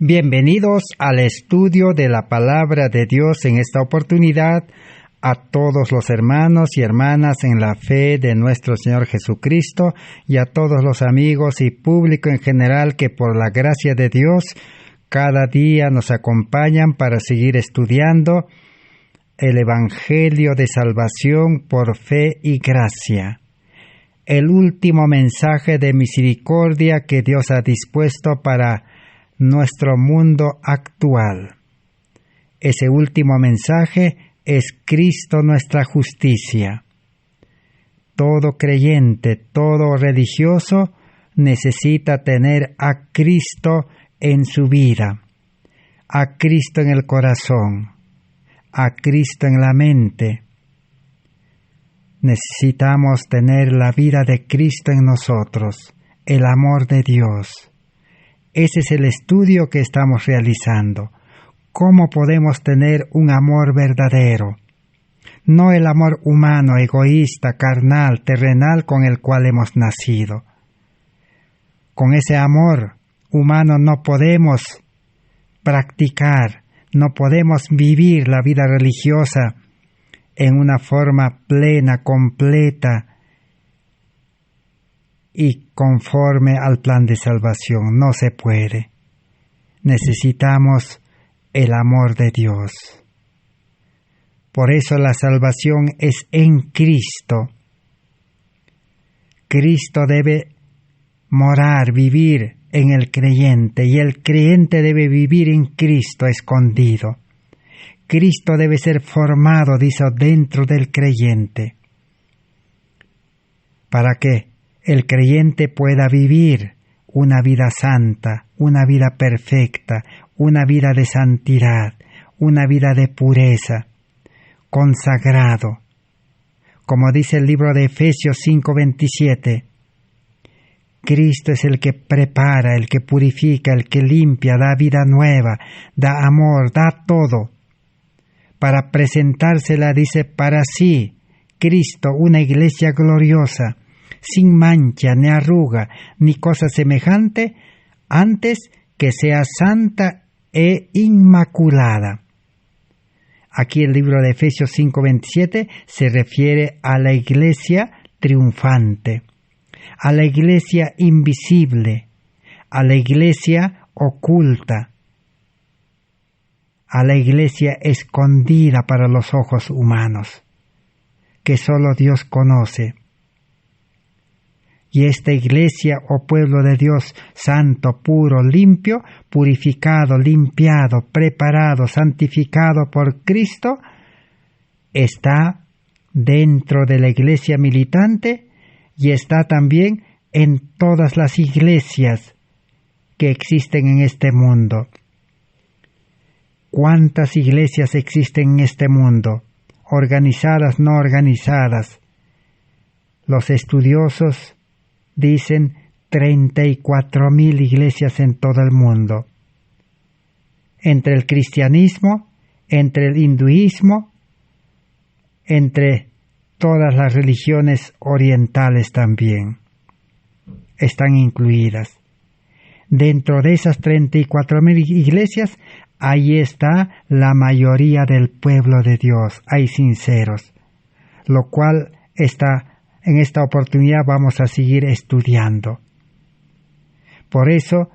Bienvenidos al estudio de la Palabra de Dios en esta oportunidad a todos los hermanos y hermanas en la fe de nuestro Señor Jesucristo y a todos los amigos y público en general que por la gracia de Dios cada día nos acompañan para seguir estudiando el Evangelio de Salvación por fe y gracia. El último mensaje de misericordia que Dios ha dispuesto para nuestro mundo actual. Ese último mensaje es Cristo nuestra justicia. Todo creyente, todo religioso necesita tener a Cristo en su vida, a Cristo en el corazón, a Cristo en la mente. Necesitamos tener la vida de Cristo en nosotros, el amor de Dios. Ese es el estudio que estamos realizando. ¿Cómo podemos tener un amor verdadero? No el amor humano, egoísta, carnal, terrenal con el cual hemos nacido. Con ese amor humano no podemos practicar, no podemos vivir la vida religiosa en una forma plena, completa y conforme al plan de salvación. No se puede. Necesitamos el amor de Dios. Por eso la salvación es en Cristo. Cristo debe morar, vivir en el creyente, y el creyente debe vivir en Cristo escondido. Cristo debe ser formado, dice, dentro del creyente, para que el creyente pueda vivir una vida santa, una vida perfecta, una vida de santidad, una vida de pureza, consagrado. Como dice el libro de Efesios 5:27, Cristo es el que prepara, el que purifica, el que limpia, da vida nueva, da amor, da todo, para presentársela, dice, para sí, Cristo, una iglesia gloriosa, sin mancha, ni arruga, ni cosa semejante, antes que sea santa e inmaculada. Aquí el libro de Efesios 5:27 se refiere a la iglesia triunfante, a la iglesia invisible, a la iglesia oculta, a la iglesia escondida para los ojos humanos, que solo Dios conoce. Y esta iglesia o pueblo de Dios santo, puro, limpio, purificado, limpiado, preparado, santificado por Cristo, está dentro de la iglesia militante y está también en todas las iglesias que existen en este mundo. ¿Cuántas iglesias existen en este mundo? Organizadas, no organizadas. Los estudiosos dicen 34,000 iglesias en todo el mundo. Entre el cristianismo, entre el hinduismo, entre todas las religiones orientales también están incluidas. Dentro de esas 34,000 iglesias, ahí está la mayoría del pueblo de Dios, hay sinceros, lo cual en esta oportunidad vamos a seguir estudiando. Por eso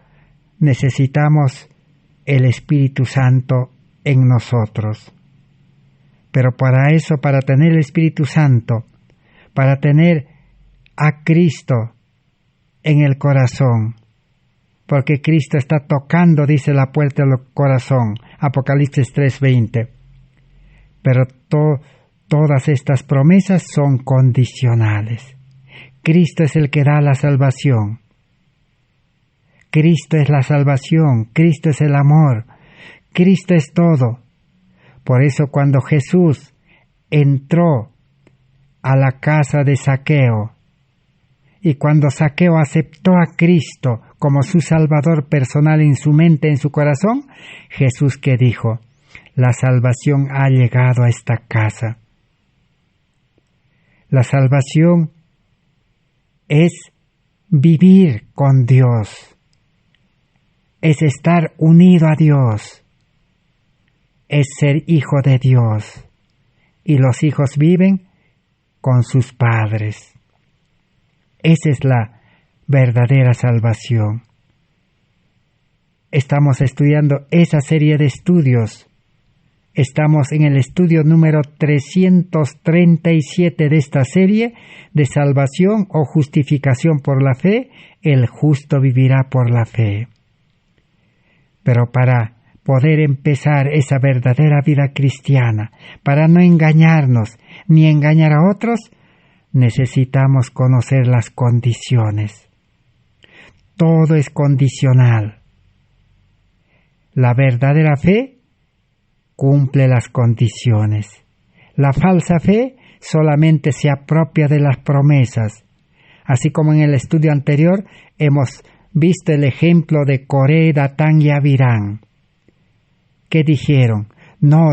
necesitamos el Espíritu Santo en nosotros. Pero para eso, para tener el Espíritu Santo, para tener a Cristo en el corazón, porque Cristo está tocando, dice, la puerta del corazón, Apocalipsis 3:20. Pero todas estas promesas son condicionales. Cristo es el que da la salvación. Cristo es la salvación, Cristo es el amor, Cristo es todo. Por eso cuando Jesús entró a la casa de Zaqueo, y cuando Zaqueo aceptó a Cristo como su Salvador personal en su mente, en su corazón, Jesús que dijo, la salvación ha llegado a esta casa. La salvación es vivir con Dios, es estar unido a Dios, es ser hijo de Dios, y los hijos viven con sus padres. Esa es la verdadera salvación. Estamos estudiando esa serie de estudios. Estamos en el estudio número 337 de esta serie de salvación o justificación por la fe. El justo vivirá por la fe. Pero para poder empezar esa verdadera vida cristiana, para no engañarnos ni engañar a otros, necesitamos conocer las condiciones. Todo es condicional. La verdadera fe cumple las condiciones. La falsa fe solamente se apropia de las promesas. Así como en el estudio anterior hemos visto el ejemplo de Coré, Datán y Abiram, que dijeron: no,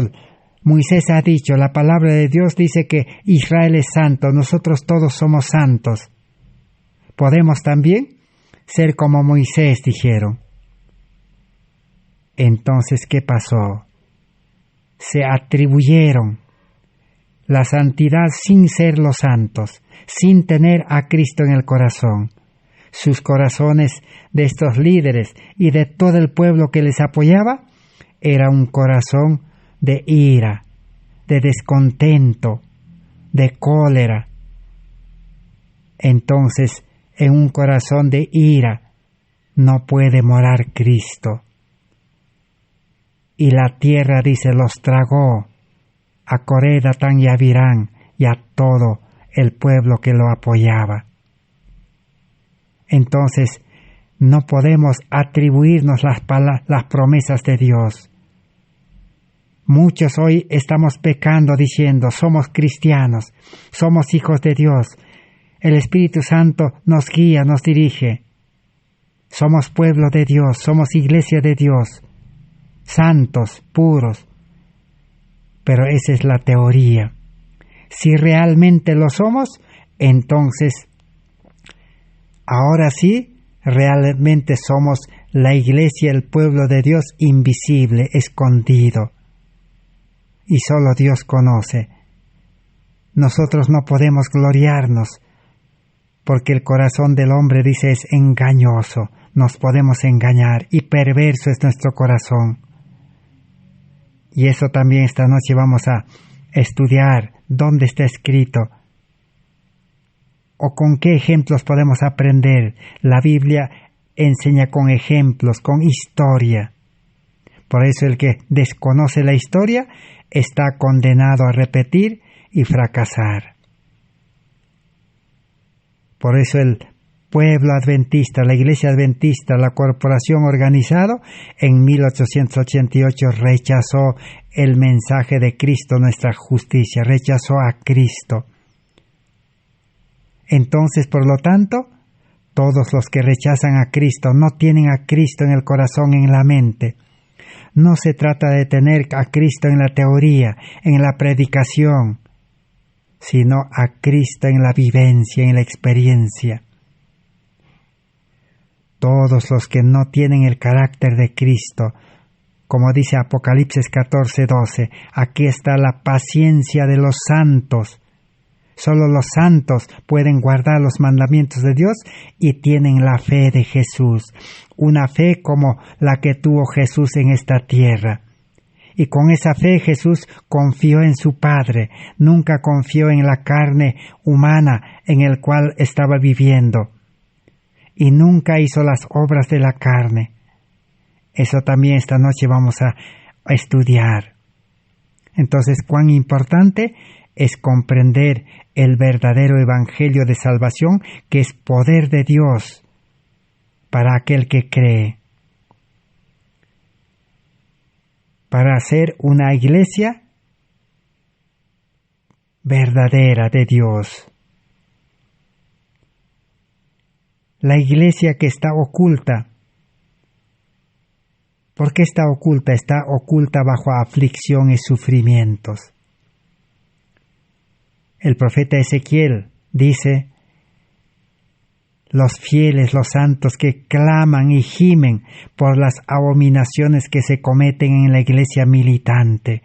Moisés ha dicho, la palabra de Dios dice que Israel es santo, nosotros todos somos santos. ¿Podemos también ser como Moisés?, dijeron. Entonces, ¿qué pasó? Se atribuyeron la santidad sin ser los santos, sin tener a Cristo en el corazón. Sus corazones de estos líderes y de todo el pueblo que les apoyaba era un corazón de ira, de descontento, de cólera. Entonces, en un corazón de ira no puede morar Cristo. Y la tierra, dice, los tragó a Coré, Datán y Abiram y a todo el pueblo que lo apoyaba. Entonces, no podemos atribuirnos las promesas de Dios. Muchos hoy estamos pecando diciendo: somos cristianos, somos hijos de Dios, el Espíritu Santo nos guía, nos dirige, somos pueblo de Dios, somos iglesia de Dios, santos, puros. Pero esa es la teoría. Si realmente lo somos, entonces, ahora sí, realmente somos la iglesia, el pueblo de Dios invisible, escondido. Y solo Dios conoce. Nosotros no podemos gloriarnos, porque el corazón del hombre, dice, es engañoso. Nos podemos engañar y perverso es nuestro corazón. Y eso también esta noche vamos a estudiar dónde está escrito o con qué ejemplos podemos aprender. La Biblia enseña con ejemplos, con historia. Por eso el que desconoce la historia está condenado a repetir y fracasar. Por eso el pueblo adventista, la iglesia adventista, la corporación organizada, en 1888 rechazó el mensaje de Cristo, nuestra justicia, rechazó a Cristo. Entonces, por lo tanto, todos los que rechazan a Cristo no tienen a Cristo en el corazón, en la mente. No se trata de tener a Cristo en la teoría, en la predicación, sino a Cristo en la vivencia, en la experiencia. Todos los que no tienen el carácter de Cristo, como dice Apocalipsis 14:12, aquí está la paciencia de los santos. Solo los santos pueden guardar los mandamientos de Dios y tienen la fe de Jesús, una fe como la que tuvo Jesús en esta tierra. Y con esa fe Jesús confió en su Padre, nunca confió en la carne humana en el cual estaba viviendo. Y nunca hizo las obras de la carne. Eso también esta noche vamos a estudiar. Entonces, cuán importante es comprender el verdadero evangelio de salvación, que es poder de Dios para aquel que cree. Para ser una iglesia verdadera de Dios. La iglesia que está oculta. ¿Por qué está oculta? Está oculta bajo aflicción y sufrimientos. El profeta Ezequiel dice: los fieles, los santos que claman y gimen por las abominaciones que se cometen en la iglesia militante.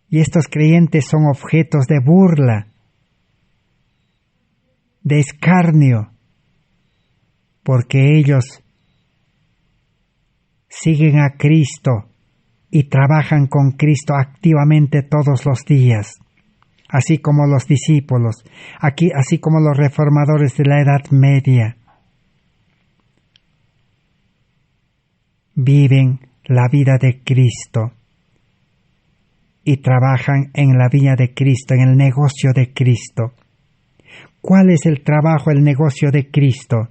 Y estos creyentes son objetos de burla, de escarnio, porque ellos siguen a Cristo y trabajan con Cristo activamente todos los días, así como los discípulos, así como los reformadores de la Edad Media. Viven la vida de Cristo y trabajan en la viña de Cristo, en el negocio de Cristo. ¿Cuál es el trabajo, el negocio de Cristo?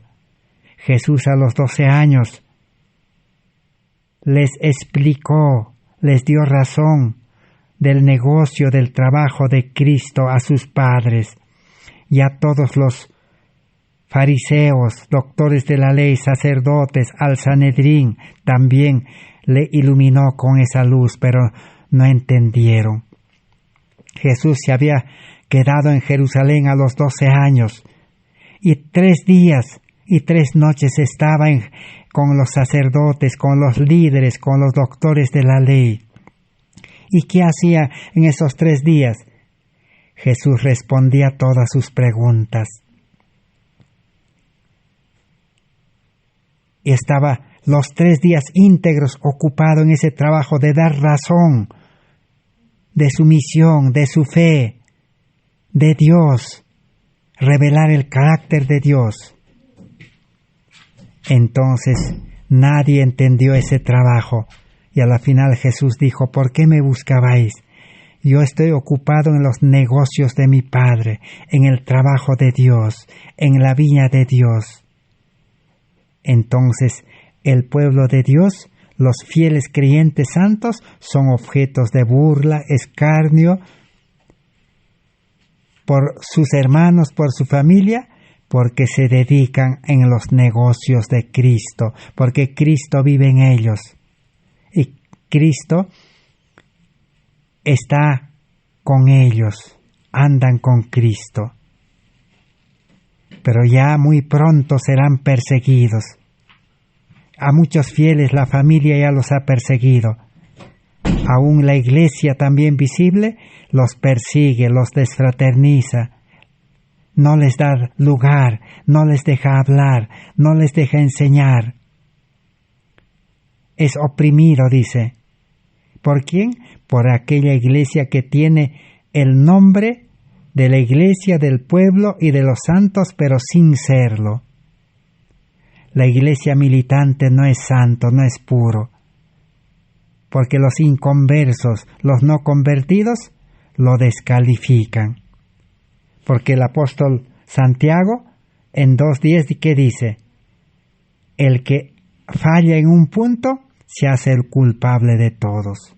Jesús a los 12 años les explicó, les dio razón del negocio, del trabajo de Cristo a sus padres y a todos los fariseos, doctores de la ley, sacerdotes, al Sanedrín, también le iluminó con esa luz, pero no entendieron. Jesús se había quedado en Jerusalén a los 12 años y 3 días y 3 noches estaba con los sacerdotes, con los líderes, con los doctores de la ley. ¿Y qué hacía en esos 3 días? Jesús respondía todas sus preguntas. Y estaba los 3 días íntegros ocupado en ese trabajo de dar razón de su misión, de su fe, de Dios, revelar el carácter de Dios. Entonces nadie entendió ese trabajo y a la final Jesús dijo: ¿por qué me buscabais? Yo estoy ocupado en los negocios de mi Padre, en el trabajo de Dios, en la viña de Dios. Entonces el pueblo de Dios, los fieles creyentes santos, son objetos de burla, escarnio por sus hermanos, por su familia, porque se dedican en los negocios de Cristo, porque Cristo vive en ellos. Y Cristo está con ellos, andan con Cristo. Pero ya muy pronto serán perseguidos. A muchos fieles la familia ya los ha perseguido. Aún la iglesia también visible los persigue, los desfraterniza. No les da lugar, no les deja hablar, no les deja enseñar. Es oprimido, dice. ¿Por quién? Por aquella iglesia que tiene el nombre de la iglesia del pueblo y de los santos, pero sin serlo. La iglesia militante no es santo, no es puro, porque los inconversos, los no convertidos, lo descalifican. Porque el apóstol Santiago en 2:10, ¿qué dice? El que falla en un punto se hace el culpable de todos.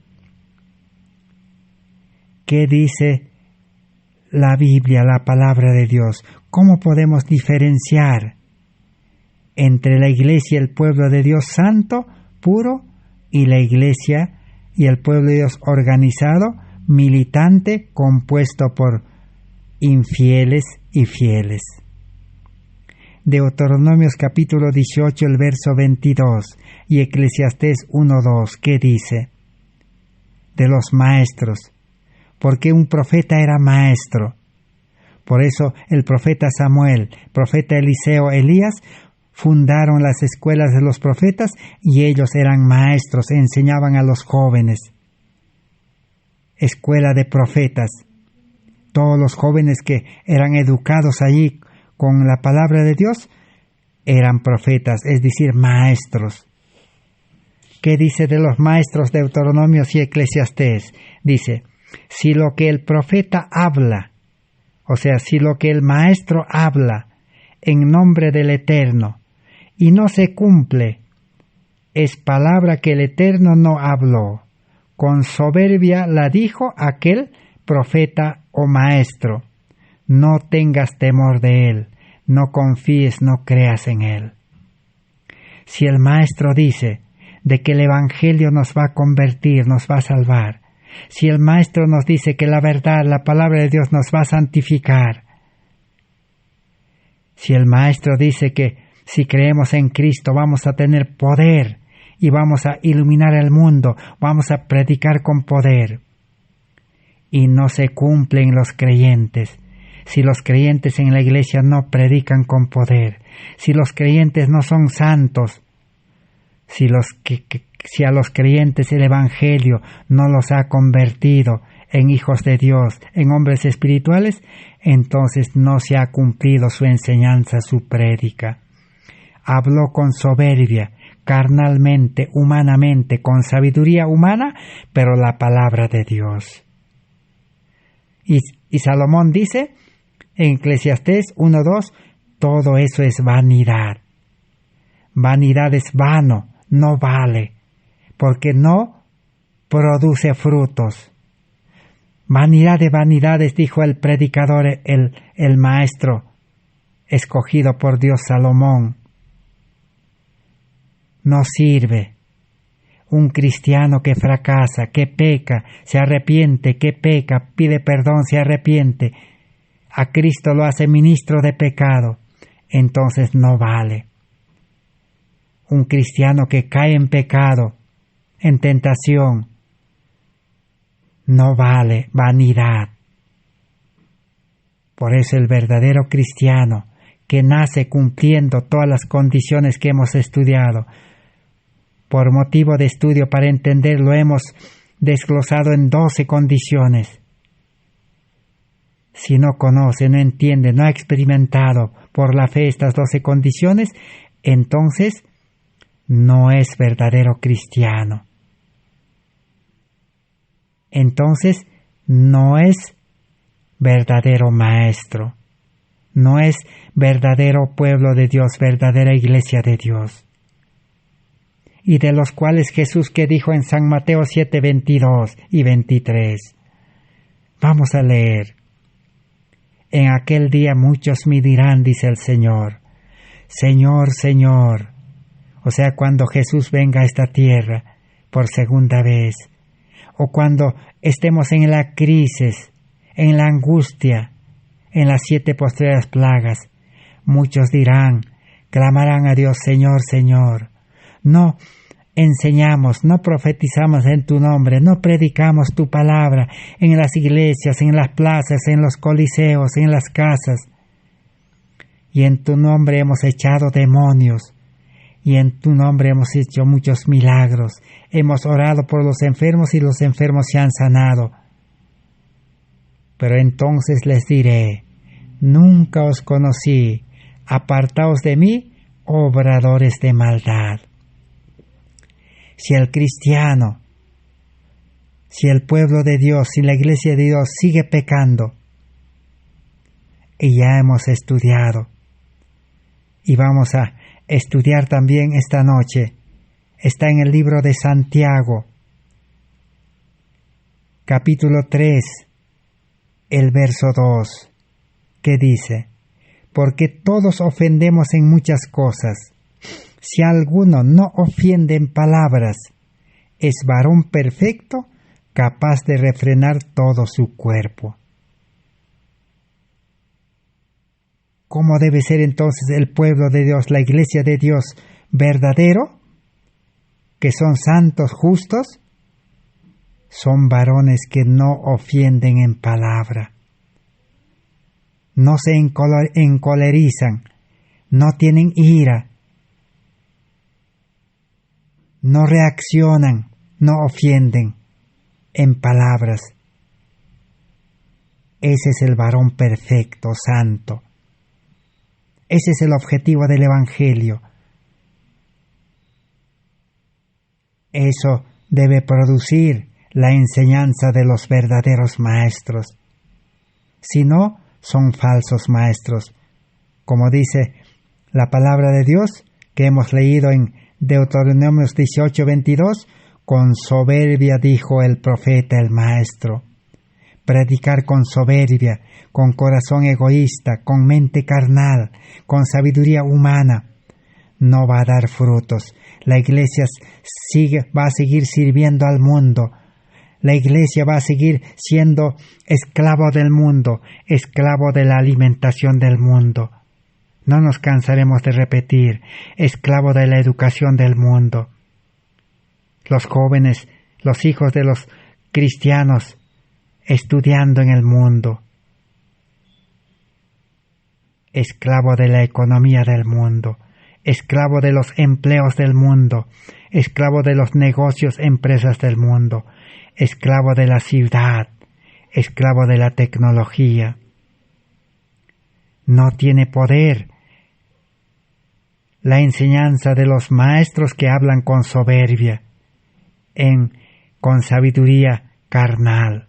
¿Qué dice la Biblia, la palabra de Dios? ¿Cómo podemos diferenciar entre la iglesia y el pueblo de Dios santo, puro, y la iglesia y el pueblo de Dios organizado, militante, compuesto por infieles y fieles? Deuteronomios capítulo 18, el verso 22, y Eclesiastés 1:2, ¿qué dice? De los maestros, porque un profeta era maestro. Por eso el profeta Samuel, profeta Eliseo, Elías, fundaron las escuelas de los profetas y ellos eran maestros, enseñaban a los jóvenes. Escuela de profetas. Todos los jóvenes que eran educados allí con la palabra de Dios eran profetas, es decir, maestros. ¿Qué dice de los maestros de Deuteronomios y Eclesiastés? Dice: si lo que el profeta habla, o sea, si lo que el maestro habla en nombre del Eterno y no se cumple, es palabra que el Eterno no habló, con soberbia la dijo aquel profeta o maestro. No tengas temor de él, no confíes, no creas en él. Si el maestro dice de que el Evangelio nos va a convertir, nos va a salvar, si el maestro nos dice que la verdad, la palabra de Dios nos va a santificar, Si el Maestro dice que si creemos en Cristo vamos a tener poder y vamos a iluminar el mundo, vamos a predicar con poder, y no se cumplen los creyentes, si los creyentes en la iglesia no predican con poder, si los creyentes no son santos, si a los creyentes el Evangelio no los ha convertido en hijos de Dios, en hombres espirituales, entonces no se ha cumplido su enseñanza, su prédica. Habló con soberbia, carnalmente, humanamente, con sabiduría humana, pero la palabra de Dios. Y Salomón dice en Eclesiastés 1:2, todo eso es vanidad. Vanidad es vano, no vale, porque no produce frutos. Vanidad de vanidades, dijo el predicador, el maestro escogido por Dios, Salomón. No sirve. Un cristiano que fracasa, que peca, se arrepiente, que peca, pide perdón, se arrepiente, a Cristo lo hace ministro de pecado, entonces no vale. Un cristiano que cae en pecado, en tentación, no vale, vanidad. Por eso el verdadero cristiano, que nace cumpliendo todas las condiciones que hemos estudiado, por motivo de estudio para entenderlo hemos desglosado en 12 condiciones. Si no conoce, no entiende, no ha experimentado por la fe estas 12 condiciones, entonces no es verdadero cristiano. Entonces no es verdadero maestro, no es verdadero pueblo de Dios, verdadera iglesia de Dios. Y de los cuales Jesús, que dijo en San Mateo 7:22 y 23. Vamos a leer. En aquel día muchos me dirán, dice el Señor, Señor, Señor. O sea, cuando Jesús venga a esta tierra por segunda vez, o cuando estemos en la crisis, en la angustia, en las 7 postreras plagas, muchos dirán, clamarán a Dios, Señor, Señor. No enseñamos, no profetizamos en tu nombre, no predicamos tu palabra en las iglesias, en las plazas, en los coliseos, en las casas. Y en tu nombre hemos echado demonios, y en tu nombre hemos hecho muchos milagros. Hemos orado por los enfermos y los enfermos se han sanado. Pero entonces les diré, nunca os conocí, apartaos de mí, obradores de maldad. Si el cristiano, si el pueblo de Dios, si la iglesia de Dios sigue pecando, y ya hemos estudiado, y vamos a estudiar también esta noche, está en el libro de Santiago, capítulo 3, el verso 2, que dice, porque todos ofendemos en muchas cosas. Si alguno no ofiende en palabras, es varón perfecto, capaz de refrenar todo su cuerpo. ¿Cómo debe ser entonces el pueblo de Dios, la iglesia de Dios verdadero? Que son santos, justos, son varones que no ofienden en palabra, no se encolerizan, no tienen ira, no reaccionan, no ofienden en palabras. Ese es el varón perfecto, santo. Ese es el objetivo del Evangelio. Eso debe producir la enseñanza de los verdaderos maestros. Si no, son falsos maestros. Como dice la palabra de Dios que hemos leído en Deuteronomio 18:22, con soberbia dijo el profeta, el maestro. Predicar con soberbia, con corazón egoísta, con mente carnal, con sabiduría humana, no va a dar frutos. La iglesia va a seguir sirviendo al mundo. La iglesia va a seguir siendo esclavo del mundo, esclavo de la alimentación del mundo. No nos cansaremos de repetir, esclavo de la educación del mundo. Los jóvenes, los hijos de los cristianos, estudiando en el mundo. Esclavo de la economía del mundo, esclavo de los empleos del mundo, esclavo de los negocios, empresas del mundo, esclavo de la ciudad, esclavo de la tecnología. No tiene poder la enseñanza de los maestros que hablan con soberbia, con sabiduría carnal.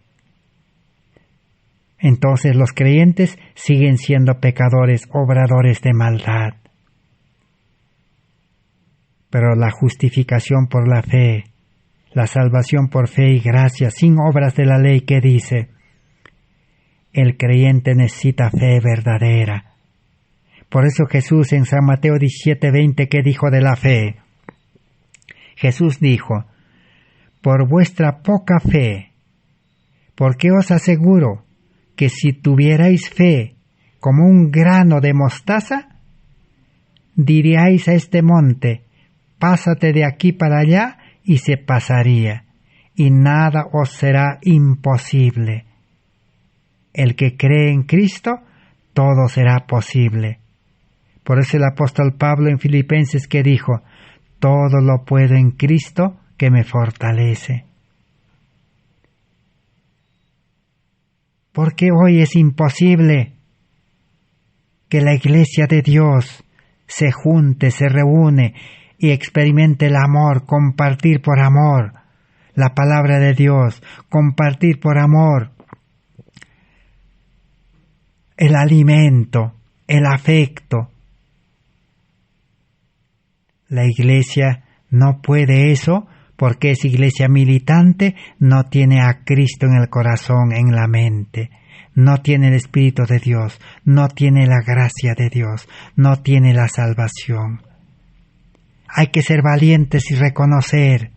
Entonces los creyentes siguen siendo pecadores, obradores de maldad. Pero la justificación por la fe, la salvación por fe y gracia, sin obras de la ley, ¿qué dice? El creyente necesita fe verdadera. Por eso Jesús en San Mateo 17:20, ¿qué dijo de la fe? Jesús dijo, por vuestra poca fe, porque os aseguro que si tuvierais fe como un grano de mostaza, diríais a este monte, pásate de aquí para allá, y se pasaría, y nada os será imposible. El que cree en Cristo, todo será posible. Por eso el apóstol Pablo en Filipenses que dijo, todo lo puedo en Cristo que me fortalece. Porque hoy es imposible que la iglesia de Dios se junte, se reúne y experimente el amor, compartir por amor la palabra de Dios, compartir por amor el alimento, el afecto. La iglesia no puede eso porque es iglesia militante, no tiene a Cristo en el corazón, en la mente, no tiene el Espíritu de Dios, no tiene la gracia de Dios, no tiene la salvación. Hay que ser valientes y reconocer.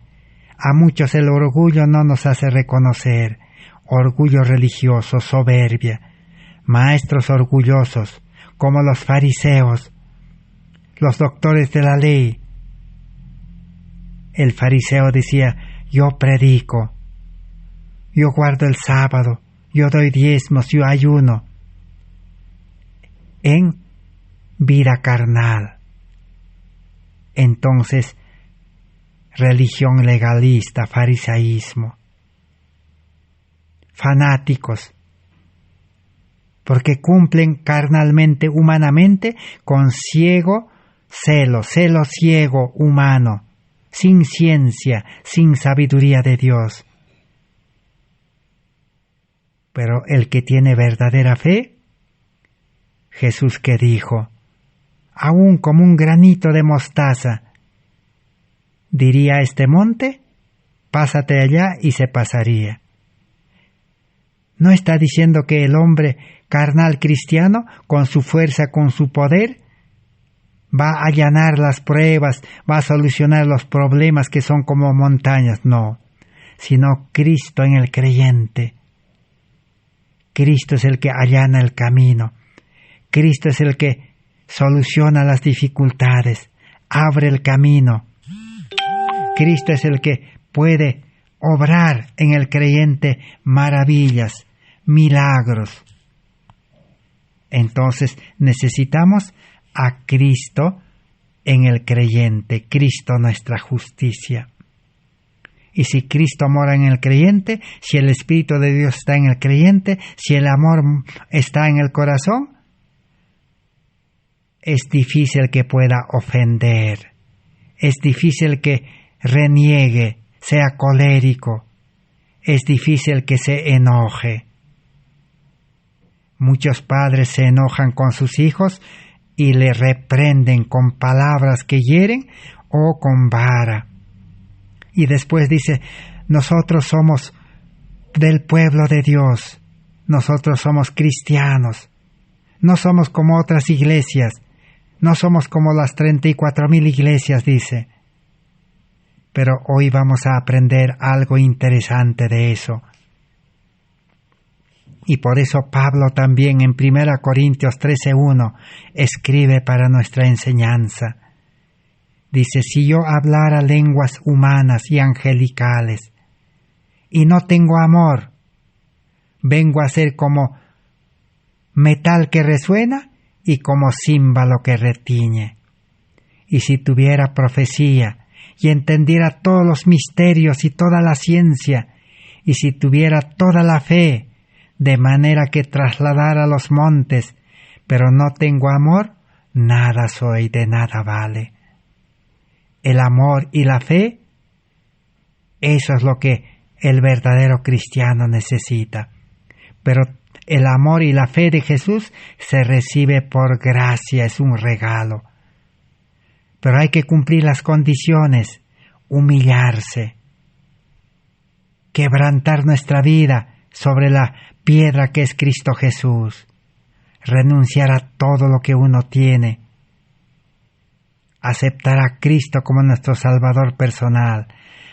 A muchos el orgullo no nos hace reconocer. Orgullo religioso, soberbia. Maestros orgullosos, como los fariseos, los doctores de la ley. El fariseo decía, yo predico, yo guardo el sábado, yo doy diezmos, yo ayuno. En vida carnal. Entonces, religión legalista, farisaísmo. Fanáticos, porque cumplen carnalmente, humanamente, con ciego celo ciego humano, sin ciencia, sin sabiduría de Dios. Pero el que tiene verdadera fe, Jesús que dijo, aún como un granito de mostaza, diría a este monte, pásate allá y se pasaría. No está diciendo que el hombre carnal cristiano, con su fuerza, con su poder, va a allanar las pruebas, va a solucionar los problemas que son como montañas, no, sino Cristo en el creyente. Cristo es el que allana el camino. Cristo es el que soluciona las dificultades, abre el camino. Cristo es el que puede obrar en el creyente maravillas, milagros. Entonces necesitamos a Cristo en el creyente, Cristo nuestra justicia. Y si Cristo mora en el creyente, si el Espíritu de Dios está en el creyente, si el amor está en el corazón, es difícil que pueda ofender, es difícil que reniegue, sea colérico, es difícil que se enoje. Muchos padres se enojan con sus hijos y le reprenden con palabras que hieren o con vara. Y después dice, nosotros somos del pueblo de Dios, nosotros somos cristianos, no somos como otras iglesias, no somos como las 34,000 iglesias, dice. Pero hoy vamos a aprender algo interesante de eso. Y por eso Pablo también en 1 Corintios 13:1 escribe para nuestra enseñanza. Dice, si yo hablara lenguas humanas y angelicales y no tengo amor, vengo a ser como metal que resuena y como címbalo que retiñe. Y si tuviera profecía y entendiera todos los misterios y toda la ciencia, y si tuviera toda la fe, de manera que trasladara los montes, pero no tengo amor, nada soy, de nada vale. El amor y la fe, eso es lo que el verdadero cristiano necesita. Pero el amor y la fe de Jesús se recibe por gracia, es un regalo. Pero hay que cumplir las condiciones, humillarse, quebrantar nuestra vida sobre la piedra que es Cristo Jesús, renunciar a todo lo que uno tiene, aceptar a Cristo como nuestro Salvador personal,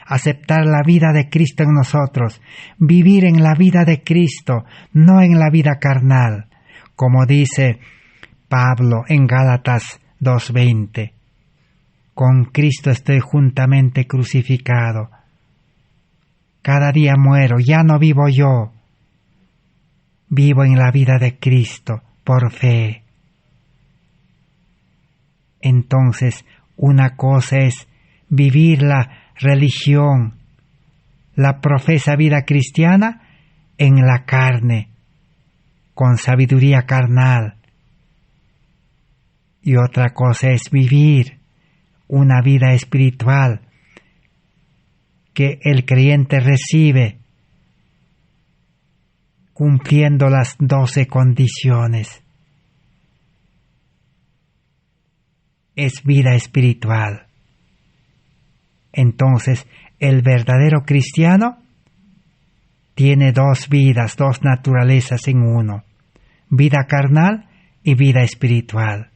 aceptar la vida de Cristo en nosotros, vivir en la vida de Cristo, no en la vida carnal, como dice Pablo en Gálatas 2:20. Con Cristo estoy juntamente crucificado. Cada día muero, ya no vivo yo. Vivo en la vida de Cristo por fe. Entonces, una cosa es vivir la religión, la profesa vida cristiana en la carne, con sabiduría carnal. Y otra cosa es vivir una vida espiritual que el creyente recibe cumpliendo las 12 condiciones. Es vida espiritual. Entonces, el verdadero cristiano tiene dos vidas, dos naturalezas en uno, vida carnal y vida espiritual.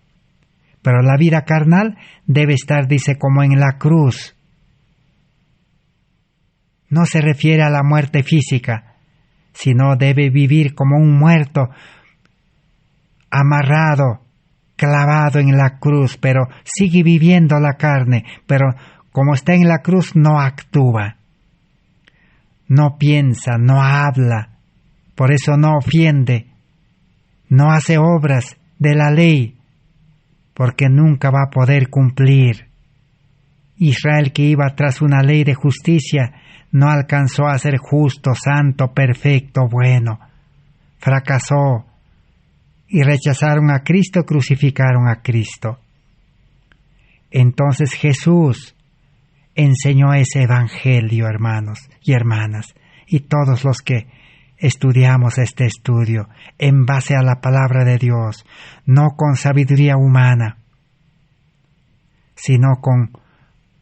Pero la vida carnal debe estar, dice, como en la cruz. No se refiere a la muerte física, sino debe vivir como un muerto, amarrado, clavado en la cruz, pero sigue viviendo la carne, pero como está en la cruz no actúa, no piensa, no habla, por eso no ofiende, no hace obras de la ley, porque nunca va a poder cumplir. Israel, que iba tras una ley de justicia, no alcanzó a ser justo, santo, perfecto, bueno. Fracasó y rechazaron a Cristo, crucificaron a Cristo. Entonces Jesús enseñó ese evangelio, hermanos y hermanas, y todos los que estudiamos este estudio en base a la palabra de Dios, no con sabiduría humana, sino con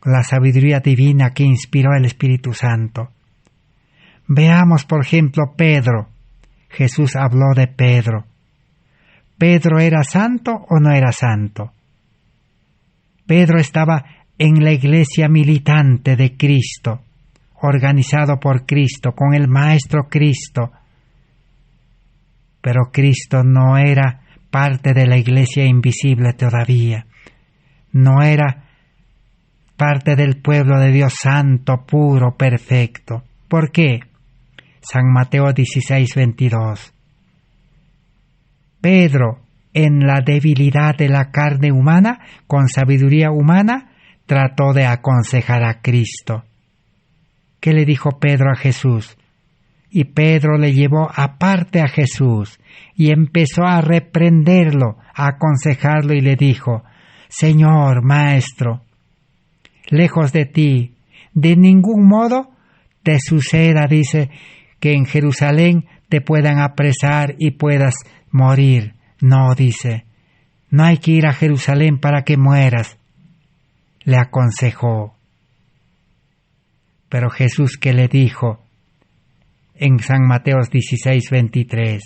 la sabiduría divina que inspiró el Espíritu Santo. Veamos, por ejemplo, Pedro. Jesús habló de Pedro. ¿Pedro era santo o no era santo? Pedro estaba en la iglesia militante de Cristo, organizado por Cristo, con el Maestro Cristo. Pero Cristo no era parte de la iglesia invisible todavía. No era parte del pueblo de Dios santo, puro, perfecto. ¿Por qué? San Mateo 16:22. Pedro, en la debilidad de la carne humana, con sabiduría humana, trató de aconsejar a Cristo. ¿Qué le dijo Pedro a Jesús? Y Pedro le llevó aparte a Jesús y empezó a reprenderlo, a aconsejarlo y le dijo: Señor, Maestro, lejos de ti, de ningún modo te suceda, dice, que en Jerusalén te puedan apresar y puedas morir. No, dice, no hay que ir a Jerusalén para que mueras, le aconsejó. Pero Jesús, ¿qué le dijo? En San Mateo 16:23.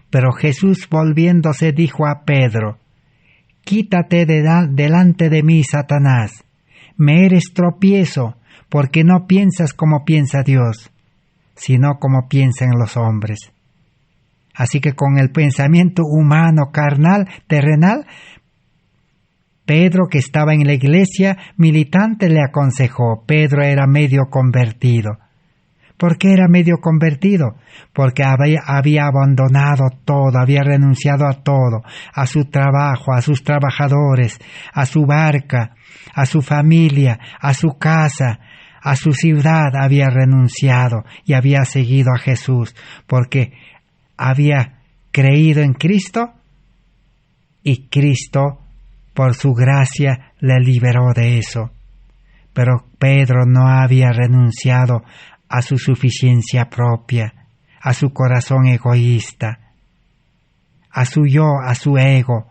Pero Jesús, volviéndose, dijo a Pedro: Quítate delante de mí, Satanás, me eres tropiezo, porque no piensas como piensa Dios, sino como piensan los hombres. Así que con el pensamiento humano, carnal, terrenal, Pedro, que estaba en la iglesia militante, le aconsejó. Pedro era medio convertido. ¿Por qué era medio convertido? Porque había abandonado todo, había renunciado a todo, a su trabajo, a sus trabajadores, a su barca, a su familia, a su casa, a su ciudad, había renunciado y había seguido a Jesús, porque había creído en Cristo y Cristo, por su gracia, le liberó de eso. Pero Pedro no había renunciado a su suficiencia propia, a su corazón egoísta, a su yo, a su ego,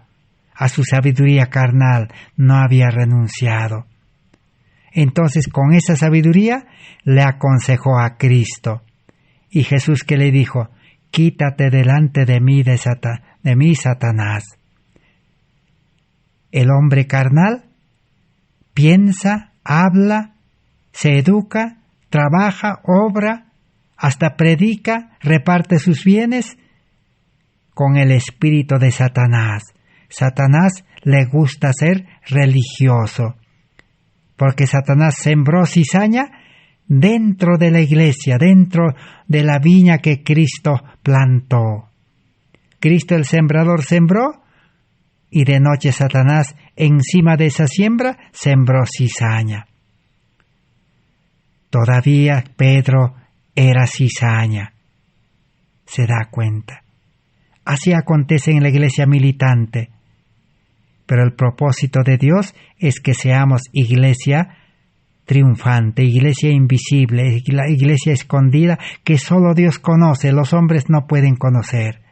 a su sabiduría carnal, no había renunciado. Entonces, con esa sabiduría, le aconsejó a Cristo. Y Jesús, que le dijo: quítate delante de mí, Satanás. El hombre carnal piensa, habla, se educa, trabaja, obra, hasta predica, reparte sus bienes con el espíritu de Satanás. Satanás le gusta ser religioso, porque Satanás sembró cizaña dentro de la iglesia, dentro de la viña que Cristo plantó. Cristo el sembrador sembró, y de noche Satanás encima de esa siembra sembró cizaña. Todavía Pedro era cizaña. ¿Se da cuenta? Así acontece en la iglesia militante. Pero el propósito de Dios es que seamos iglesia triunfante, iglesia invisible, la iglesia escondida que solo Dios conoce, los hombres no pueden conocer.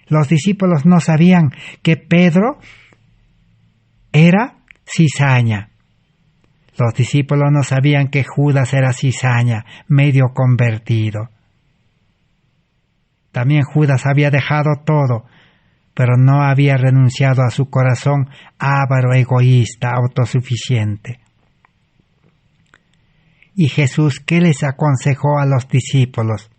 Los discípulos no sabían que Pedro era cizaña. Los discípulos no sabían que Judas era cizaña, medio convertido. También Judas había dejado todo, pero no había renunciado a su corazón avaro, egoísta, autosuficiente. Y Jesús, ¿qué les aconsejó a los discípulos?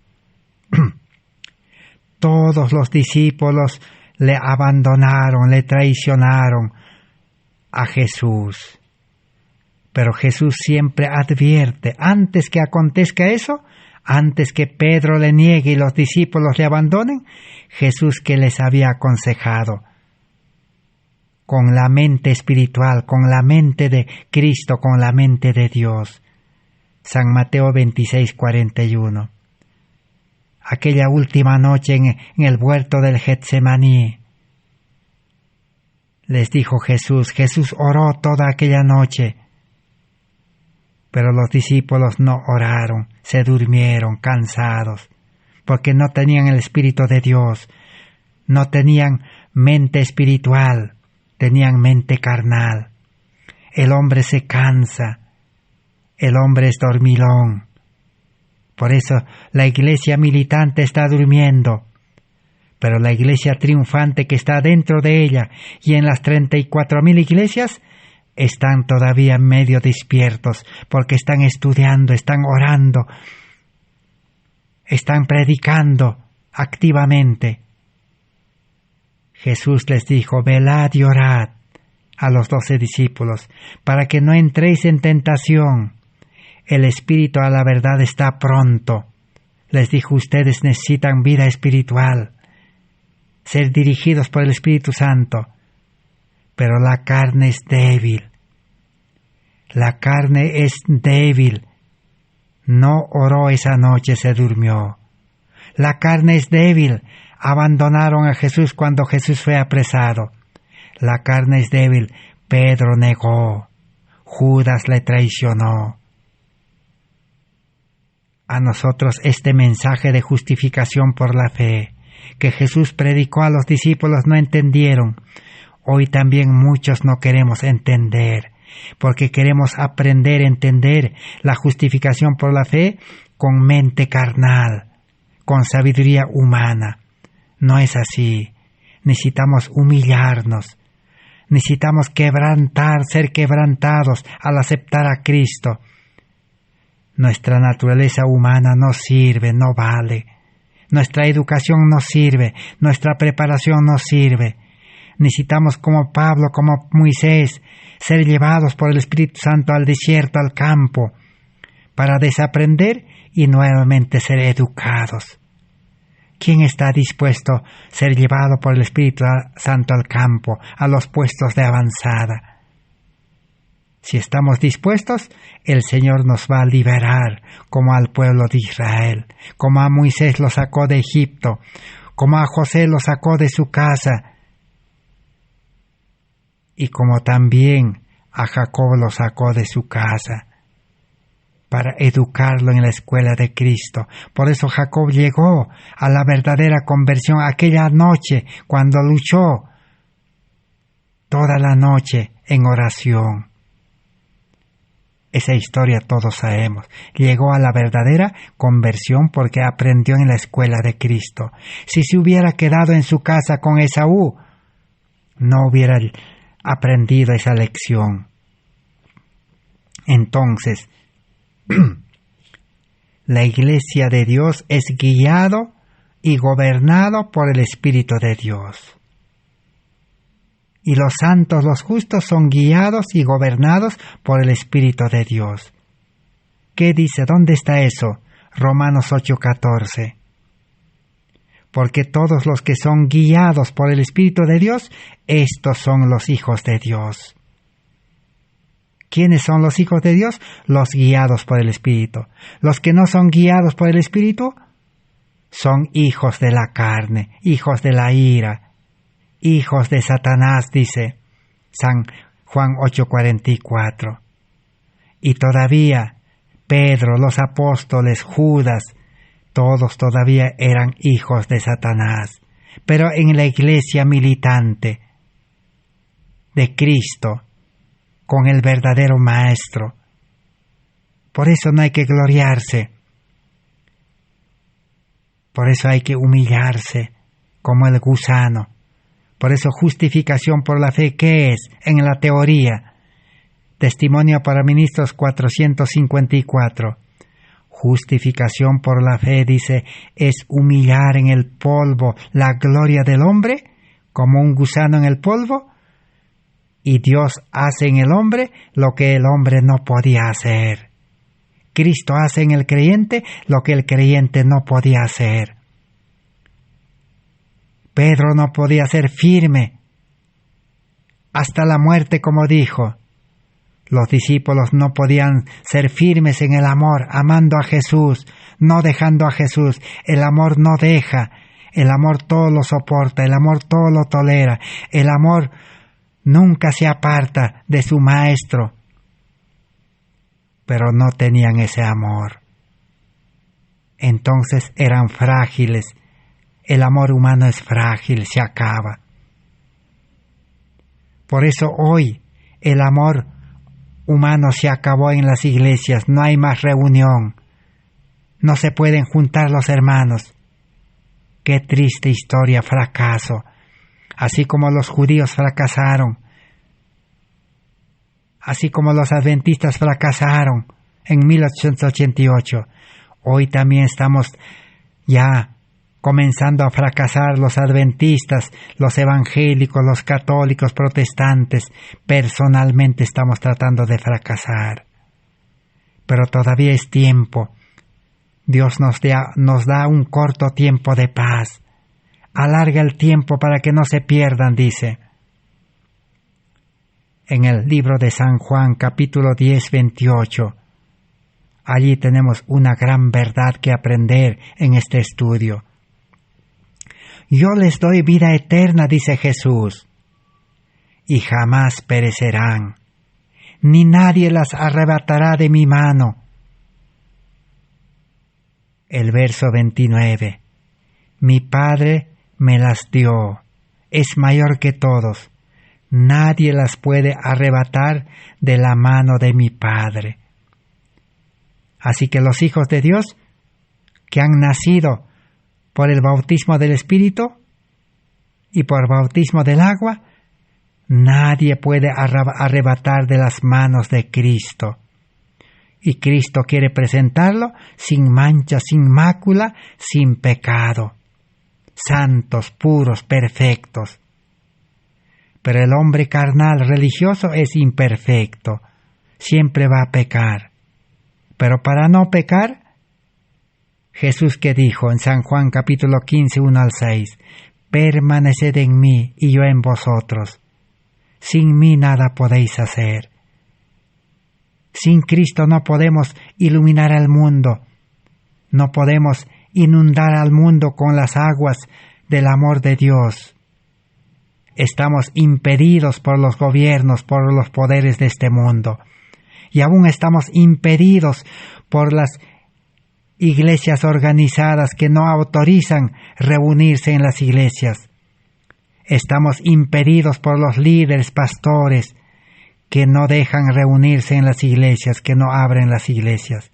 Todos los discípulos le abandonaron, le traicionaron a Jesús. Pero Jesús siempre advierte, antes que acontezca eso, antes que Pedro le niegue y los discípulos le abandonen, Jesús, que les había aconsejado, con la mente espiritual, con la mente de Cristo, con la mente de Dios. San Mateo 26:41. Aquella última noche en el huerto del Getsemaní, les dijo Jesús oró toda aquella noche, pero los discípulos no oraron, se durmieron cansados, porque no tenían el Espíritu de Dios, no tenían mente espiritual, tenían mente carnal. El hombre se cansa, el hombre es dormilón. Por eso la iglesia militante está durmiendo, pero la iglesia triunfante que está dentro de ella y en las 34,000 iglesias están todavía medio despiertos, porque están estudiando, están orando, están predicando activamente. Jesús les dijo: velad y orad a los 12 discípulos, para que no entréis en tentación. El espíritu a la verdad está pronto. Les dijo: ustedes necesitan vida espiritual, ser dirigidos por el Espíritu Santo. Pero la carne es débil. La carne es débil. No oró esa noche, se durmió. La carne es débil. Abandonaron a Jesús cuando Jesús fue apresado. La carne es débil. Pedro negó. Judas le traicionó. A nosotros este mensaje de justificación por la fe que Jesús predicó a los discípulos no entendieron. Hoy también muchos no queremos entender, porque queremos aprender a entender la justificación por la fe con mente carnal, con sabiduría humana. No es así. Necesitamos humillarnos. Necesitamos ser quebrantados al aceptar a Cristo. Nuestra naturaleza humana no sirve, no vale. Nuestra educación no sirve, nuestra preparación no sirve. Necesitamos, como Pablo, como Moisés, ser llevados por el Espíritu Santo al desierto, al campo, para desaprender y nuevamente ser educados. ¿Quién está dispuesto a ser llevado por el Espíritu Santo al campo, a los puestos de avanzada? Si estamos dispuestos, el Señor nos va a liberar, como al pueblo de Israel, como a Moisés lo sacó de Egipto, como a José lo sacó de su casa, y como también a Jacob lo sacó de su casa, para educarlo en la escuela de Cristo. Por eso Jacob llegó a la verdadera conversión aquella noche, cuando luchó toda la noche en oración. Esa historia todos sabemos. Llegó a la verdadera conversión porque aprendió en la escuela de Cristo. Si se hubiera quedado en su casa con Esaú, no hubiera aprendido esa lección. Entonces, la iglesia de Dios es guiado y gobernado por el Espíritu de Dios. Y los santos, los justos, son guiados y gobernados por el Espíritu de Dios. ¿Qué dice? ¿Dónde está eso? Romanos 8:14. Porque todos los que son guiados por el Espíritu de Dios, estos son los hijos de Dios. ¿Quiénes son los hijos de Dios? Los guiados por el Espíritu. Los que no son guiados por el Espíritu son hijos de la carne, hijos de la ira, hijos de Satanás, dice San Juan 8:44. Y todavía Pedro, los apóstoles, Judas, todos todavía eran hijos de Satanás. Pero en la iglesia militante de Cristo, con el verdadero Maestro. Por eso no hay que gloriarse. Por eso hay que humillarse como el gusano. Por eso justificación por la fe, ¿qué es? En la teoría. Testimonio para Ministros 454. Justificación por la fe, dice, es humillar en el polvo la gloria del hombre, como un gusano en el polvo, y Dios hace en el hombre lo que el hombre no podía hacer. Cristo hace en el creyente lo que el creyente no podía hacer. Pedro no podía ser firme hasta la muerte, como dijo. Los discípulos no podían ser firmes en el amor, amando a Jesús, no dejando a Jesús. El amor no deja, el amor todo lo soporta, el amor todo lo tolera, el amor nunca se aparta de su Maestro. Pero no tenían ese amor. Entonces eran frágiles. El amor humano es frágil, se acaba. Por eso hoy el amor humano se acabó en las iglesias, no hay más reunión. No se pueden juntar los hermanos. Qué triste historia, fracaso. Así como los judíos fracasaron, así como los adventistas fracasaron en 1888, hoy también estamos ya comenzando a fracasar los adventistas, los evangélicos, los católicos, protestantes. Personalmente estamos tratando de fracasar. Pero todavía es tiempo. Dios nos da un corto tiempo de paz. Alarga el tiempo para que no se pierdan, dice. En el libro de San Juan, capítulo 10, 28. Allí tenemos una gran verdad que aprender en este estudio. Yo les doy vida eterna, dice Jesús, y jamás perecerán, ni nadie las arrebatará de mi mano. El verso 29. Mi Padre me las dio, es mayor que todos, nadie las puede arrebatar de la mano de mi Padre. Así que los hijos de Dios que han nacido por el bautismo del Espíritu y por bautismo del agua, nadie puede arrebatar de las manos de Cristo. Y Cristo quiere presentarlo sin mancha, sin mácula, sin pecado. Santos, puros, perfectos. Pero el hombre carnal religioso es imperfecto. Siempre va a pecar. Pero para no pecar, Jesús que dijo en San Juan capítulo 15, 1 al 6, permaneced en mí y yo en vosotros. Sin mí nada podéis hacer. Sin Cristo no podemos iluminar al mundo. No podemos inundar al mundo con las aguas del amor de Dios. Estamos impedidos por los gobiernos, por los poderes de este mundo. Y aún estamos impedidos por las iglesias organizadas que no autorizan reunirse en las iglesias. Estamos impedidos por los líderes, pastores, que no dejan reunirse en las iglesias, que no abren las iglesias.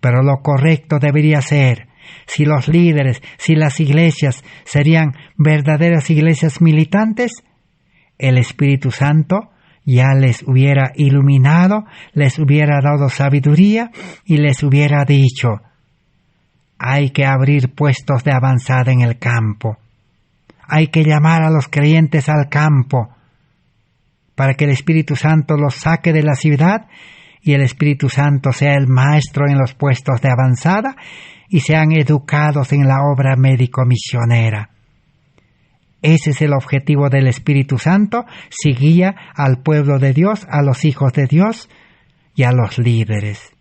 Pero lo correcto debería ser, si los líderes, si las iglesias serían verdaderas iglesias militantes, el Espíritu Santo ya les hubiera iluminado, les hubiera dado sabiduría y les hubiera dicho, hay que abrir puestos de avanzada en el campo. Hay que llamar a los creyentes al campo para que el Espíritu Santo los saque de la ciudad y el Espíritu Santo sea el maestro en los puestos de avanzada y sean educados en la obra médico-misionera. Ese es el objetivo del Espíritu Santo, si guía al pueblo de Dios, a los hijos de Dios y a los líderes.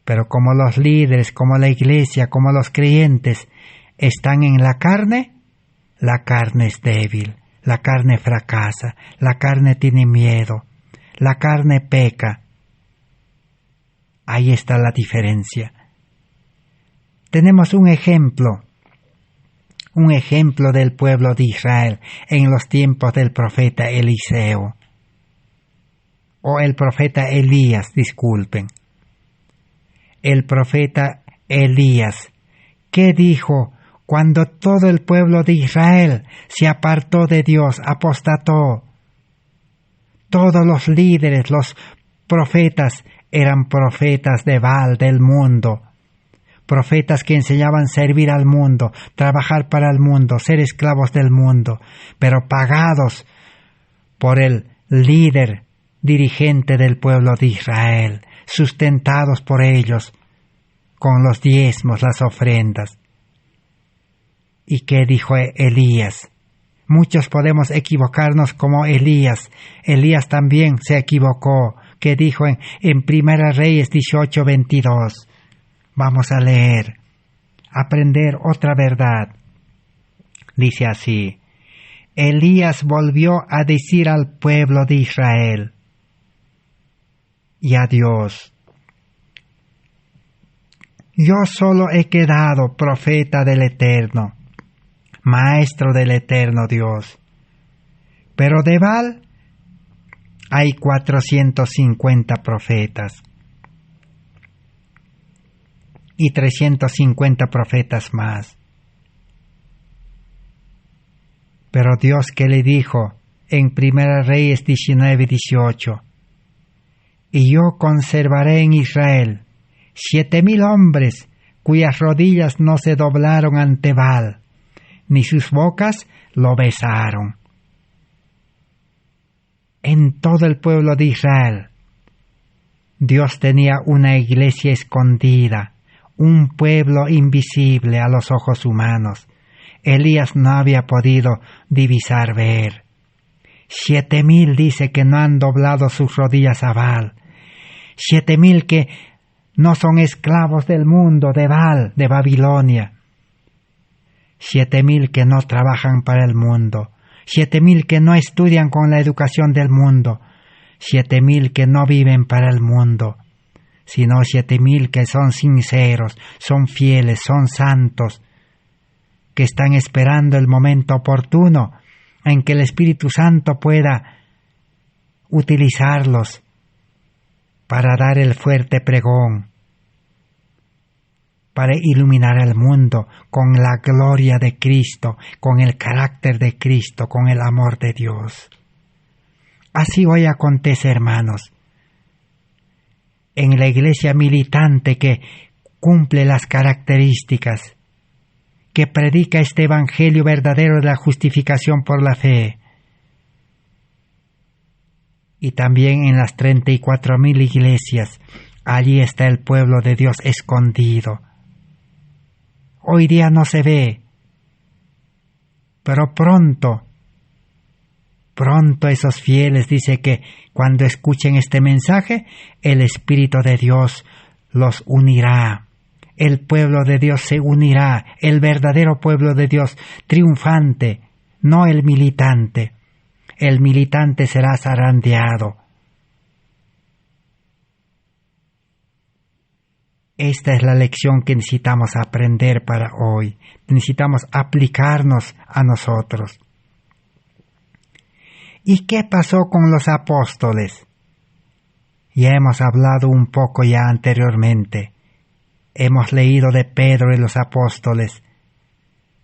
Pero como los líderes, como la iglesia, como los creyentes están en la carne es débil, la carne fracasa, la carne tiene miedo, la carne peca. Ahí está la diferencia. Tenemos un ejemplo del pueblo de Israel en los tiempos del profeta Eliseo, o el profeta Elías, disculpen. El profeta Elías, ¿qué dijo cuando todo el pueblo de Israel se apartó de Dios, apostató? Todos los líderes, los profetas, eran profetas de Baal, del mundo. Profetas que enseñaban a servir al mundo, trabajar para el mundo, ser esclavos del mundo, pero pagados por el líder dirigente del pueblo de Israel, sustentados por ellos con los diezmos, las ofrendas. ¿Y qué dijo Elías? Muchos podemos equivocarnos como Elías. Elías también se equivocó. ¿Qué dijo en Primera Reyes 18:22? Vamos a leer, aprender otra verdad. Dice así: Elías volvió a decir al pueblo de Israel y a Dios: yo solo he quedado profeta del Eterno, maestro del Eterno Dios. Pero de Baal hay 450 profetas. Y 350 profetas más. Pero Dios que le dijo en Primera Reyes 19:18, y yo conservaré en Israel 7,000 hombres cuyas rodillas no se doblaron ante Baal, ni sus bocas lo besaron. En todo el pueblo de Israel, Dios tenía una iglesia escondida, un pueblo invisible a los ojos humanos. Elías no había podido divisar, ver. 7,000 dice que no han doblado sus rodillas a Baal. 7,000 que no son esclavos del mundo, de Baal, de Babilonia. 7,000 que no trabajan para el mundo. 7,000 que no estudian con la educación del mundo. 7,000 que no viven para el mundo, sino 7,000 que son sinceros, son fieles, son santos, que están esperando el momento oportuno en que el Espíritu Santo pueda utilizarlos para dar el fuerte pregón, para iluminar al mundo con la gloria de Cristo, con el carácter de Cristo, con el amor de Dios. Así hoy acontece, hermanos. en la iglesia militante que cumple las características, que predica este evangelio verdadero de la justificación por la fe. Y también en las 34.000 iglesias, allí está el pueblo de Dios escondido. Hoy día no se ve, pero pronto esos fieles, dice que cuando escuchen este mensaje, el Espíritu de Dios los unirá. El pueblo de Dios se unirá, el verdadero pueblo de Dios, triunfante, no el militante. El militante será zarandeado. Esta es la lección que necesitamos aprender para hoy. Necesitamos aplicarnos a nosotros. ¿Y qué pasó con los apóstoles? Ya hemos hablado un poco ya anteriormente. Hemos leído de Pedro y los apóstoles,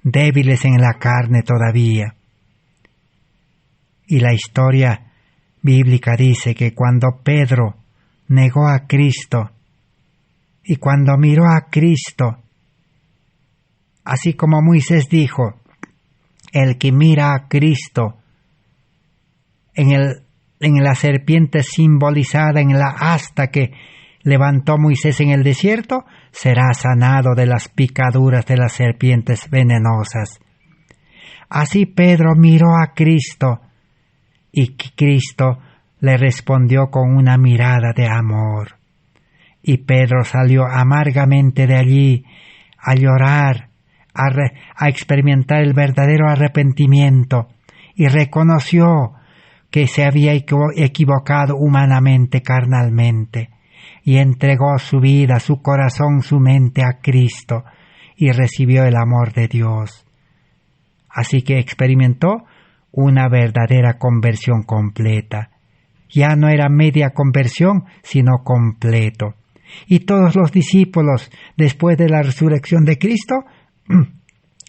débiles en la carne todavía. Y la historia bíblica dice que cuando Pedro negó a Cristo y cuando miró a Cristo, así como Moisés dijo, el que mira a Cristo en la serpiente simbolizada en la asta que levantó Moisés en el desierto, será sanado de las picaduras de las serpientes venenosas. Así Pedro miró a Cristo y Cristo le respondió con una mirada de amor. Y Pedro salió amargamente de allí a llorar, a experimentar el verdadero arrepentimiento, y reconoció que se había equivocado humanamente, carnalmente, y entregó su vida, su corazón, su mente a Cristo, y recibió el amor de Dios. Así que experimentó una verdadera conversión completa. Ya no era media conversión, sino completo. Y todos los discípulos, después de la resurrección de Cristo,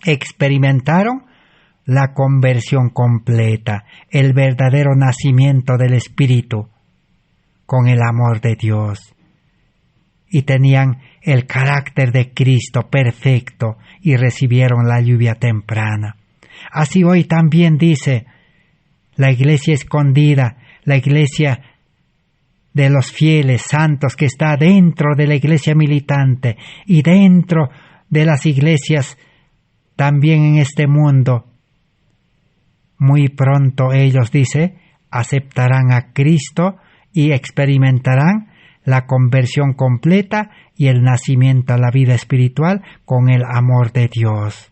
experimentaron la conversión completa, el verdadero nacimiento del Espíritu, con el amor de Dios. Y tenían el carácter de Cristo perfecto y recibieron la lluvia temprana. Así hoy también dice la iglesia escondida, la iglesia de los fieles santos que está dentro de la iglesia militante y dentro de las iglesias también en este mundo. Muy pronto ellos, dice, aceptarán a Cristo y experimentarán la conversión completa y el nacimiento a la vida espiritual con el amor de Dios.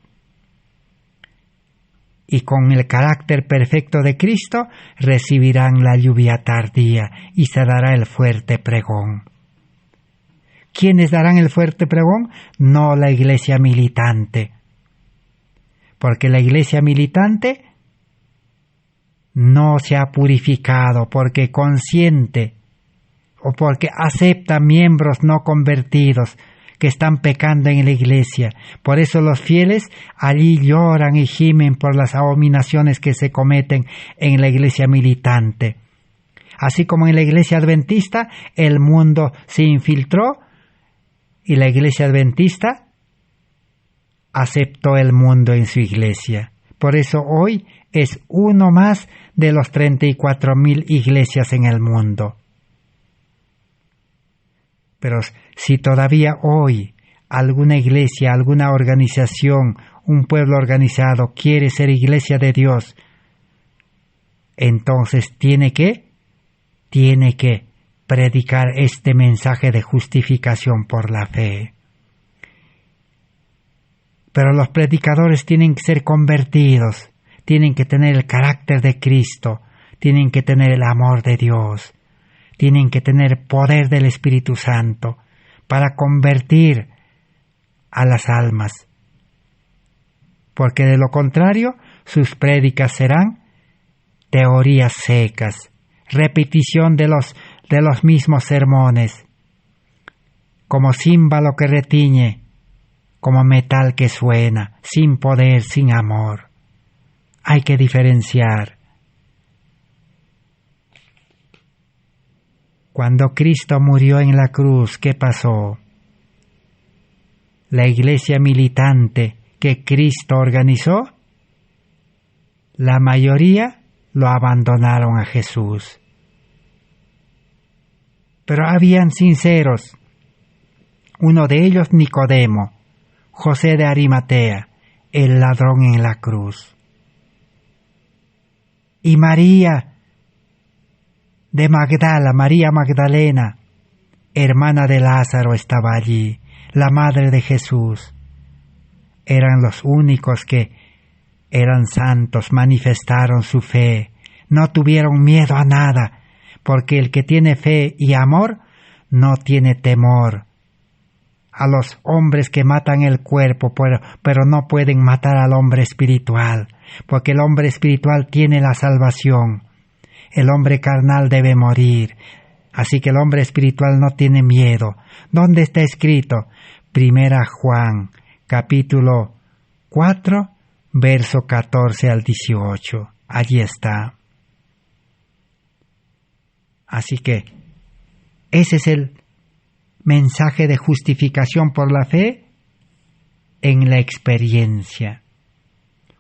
Y con el carácter perfecto de Cristo recibirán la lluvia tardía y se dará el fuerte pregón. ¿Quiénes darán el fuerte pregón? No la iglesia militante. Porque la iglesia militante no se ha purificado porque consciente o porque acepta miembros no convertidos que están pecando en la iglesia. Por eso los fieles allí lloran y gimen por las abominaciones que se cometen en la iglesia militante. Así como en la iglesia adventista el mundo se infiltró y la iglesia adventista aceptó el mundo en su iglesia. Por eso hoy es uno más de los 34.000 iglesias en el mundo. Pero si todavía hoy alguna iglesia, alguna organización, un pueblo organizado quiere ser iglesia de Dios, entonces tiene que predicar este mensaje de justificación por la fe. Pero los predicadores tienen que ser convertidos, tienen que tener el carácter de Cristo, tienen que tener el amor de Dios, tienen que tener poder del Espíritu Santo para convertir a las almas. Porque de lo contrario, sus prédicas serán teorías secas, repetición de los mismos sermones, como címbalo que retiñe, como metal que suena, sin poder, sin amor. Hay que diferenciar. Cuando Cristo murió en la cruz, ¿qué pasó? La iglesia militante que Cristo organizó, la mayoría lo abandonaron a Jesús. Pero habían sinceros. Uno de ellos, Nicodemo, José de Arimatea, el ladrón en la cruz. Y María de Magdala, María Magdalena, hermana de Lázaro, estaba allí, la madre de Jesús. Eran los únicos que eran santos, manifestaron su fe, no tuvieron miedo a nada, porque el que tiene fe y amor no tiene temor a los hombres que matan el cuerpo, pero no pueden matar al hombre espiritual, porque el hombre espiritual tiene la salvación. El hombre carnal debe morir, así que el hombre espiritual no tiene miedo. ¿Dónde está escrito? 1 Juan, capítulo 4, verso 14 al 18. Allí está. Así que ese es el mensaje de justificación por la fe en la experiencia.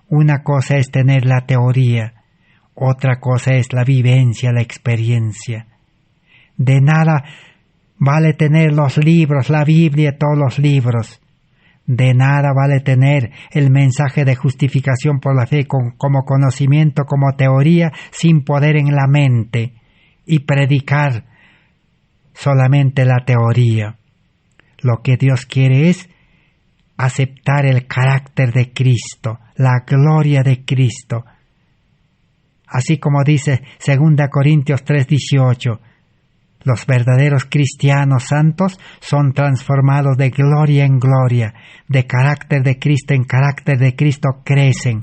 Una cosa es tener la teoría, otra cosa es la vivencia, la experiencia. De nada vale tener los libros, la Biblia, todos los libros. De nada vale tener el mensaje de justificación por la fe como conocimiento, como teoría, sin poder en la mente y predicar solamente la teoría. Lo que Dios quiere es aceptar el carácter de Cristo, la gloria de Cristo. Así como dice 2 Corintios 3:18, los verdaderos cristianos santos son transformados de gloria en gloria, de carácter de Cristo en carácter de Cristo crecen.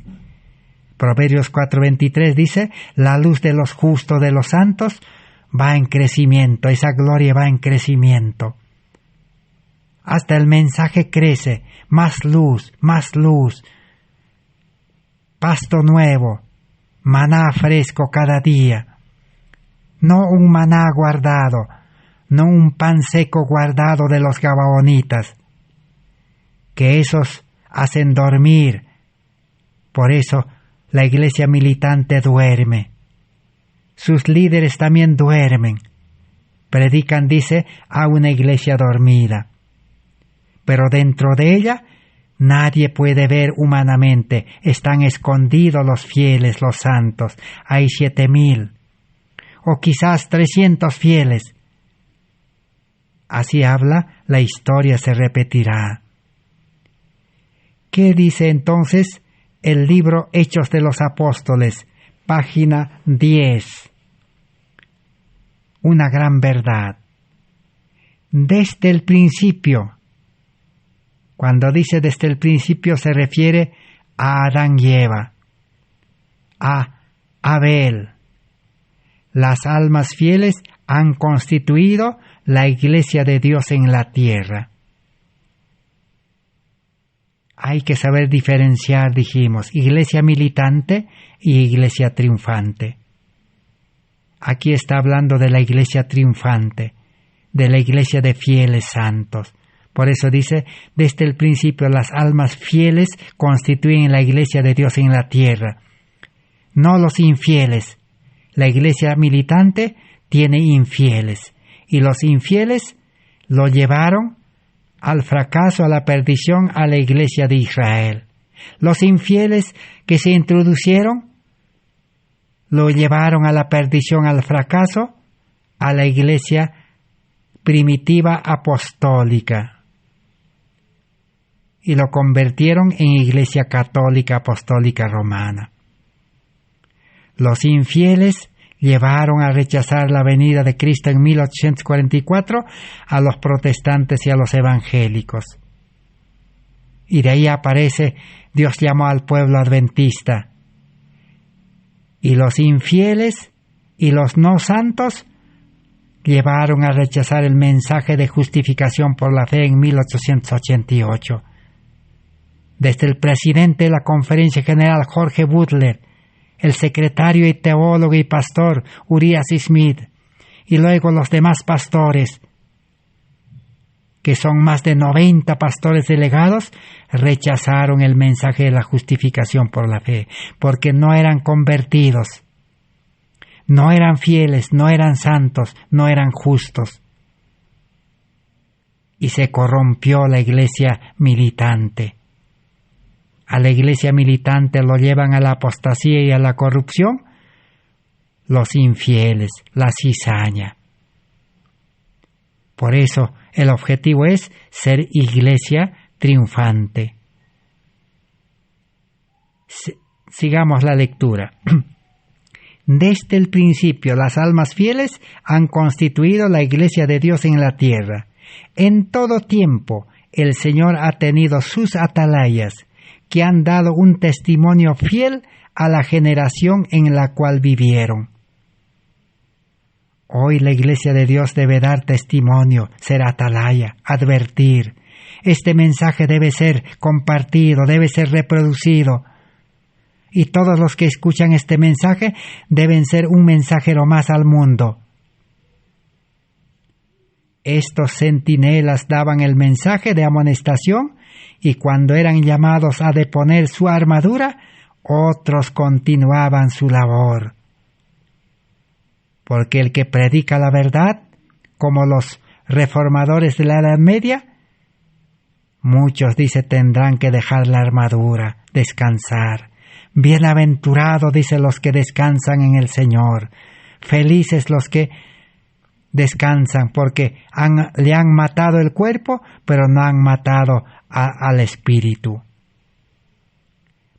Proverbios 4:23 dice, la luz de los justos, de los santos, va en crecimiento, esa gloria va en crecimiento. Hasta el mensaje crece, más luz, pasto nuevo, maná fresco cada día. No un maná guardado, no un pan seco guardado de los gabaonitas, que esos hacen dormir. Por eso la iglesia militante duerme. Sus líderes también duermen. Predican, dice, a una iglesia dormida. Pero dentro de ella nadie puede ver humanamente. Están escondidos los fieles, los santos. Hay 7,000. O quizás 300 fieles. Así habla, la historia se repetirá. ¿Qué dice entonces el libro Hechos de los Apóstoles, página 10? Una gran verdad. Desde el principio, cuando dice desde el principio se refiere a Adán y Eva, a Abel. Las almas fieles han constituido la iglesia de Dios en la tierra. Hay que saber diferenciar, dijimos, iglesia militante y iglesia triunfante. Aquí está hablando de la iglesia triunfante, de la iglesia de fieles santos. Por eso dice, desde el principio las almas fieles constituyen la iglesia de Dios en la tierra, no los infieles. La iglesia militante tiene infieles, y los infieles lo llevaron al fracaso, a la perdición, a la iglesia de Israel. Los infieles que se introducieron lo llevaron a la perdición, al fracaso, a la iglesia primitiva apostólica. Y lo convirtieron en iglesia católica apostólica romana. Los infieles llevaron a rechazar la venida de Cristo en 1844 a los protestantes y a los evangélicos. Y de ahí aparece, Dios llamó al pueblo adventista. Y los infieles y los no santos llevaron a rechazar el mensaje de justificación por la fe en 1888. Desde el presidente de la Conferencia General, Jorge Butler, el secretario y teólogo y pastor Urias Smith, y luego los demás pastores, que son más de 90 pastores delegados, rechazaron el mensaje de la justificación por la fe, porque no eran convertidos, no eran fieles, no eran santos, no eran justos. Y se corrompió la iglesia militante. A la iglesia militante lo llevan a la apostasía y a la corrupción los infieles, la cizaña. Por eso el objetivo es ser iglesia triunfante. Sigamos la lectura. Desde el principio las almas fieles han constituido la iglesia de Dios en la tierra. En todo tiempo el Señor ha tenido sus atalayas, que han dado un testimonio fiel a la generación en la cual vivieron. Hoy la iglesia de Dios debe dar testimonio, ser atalaya, advertir. Este mensaje debe ser compartido, debe ser reproducido. Y todos los que escuchan este mensaje deben ser un mensajero más al mundo. Estos centinelas daban el mensaje de amonestación y cuando eran llamados a deponer su armadura, otros continuaban su labor. Porque el que predica la verdad, como los reformadores de la Edad Media, muchos, dice, tendrán que dejar la armadura, descansar. Bienaventurado, dice, los que descansan en el Señor. Felices los que descansan, porque le han matado el cuerpo, pero no han matado al espíritu.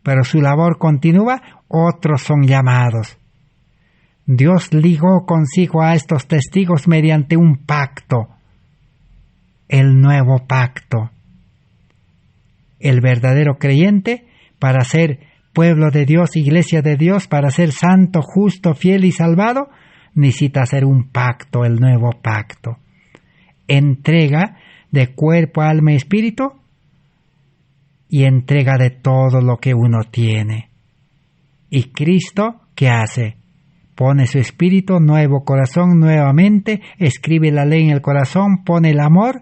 Pero su labor continúa, otros son llamados. Dios ligó consigo a estos testigos mediante un pacto, el nuevo pacto. El verdadero creyente, para ser pueblo de Dios, iglesia de Dios, para ser santo, justo, fiel y salvado, necesita hacer un pacto, el nuevo pacto. Entrega de cuerpo, alma y espíritu y entrega de todo lo que uno tiene. ¿Y Cristo qué hace? Pone su espíritu, nuevo corazón, nuevamente, escribe la ley en el corazón, pone el amor.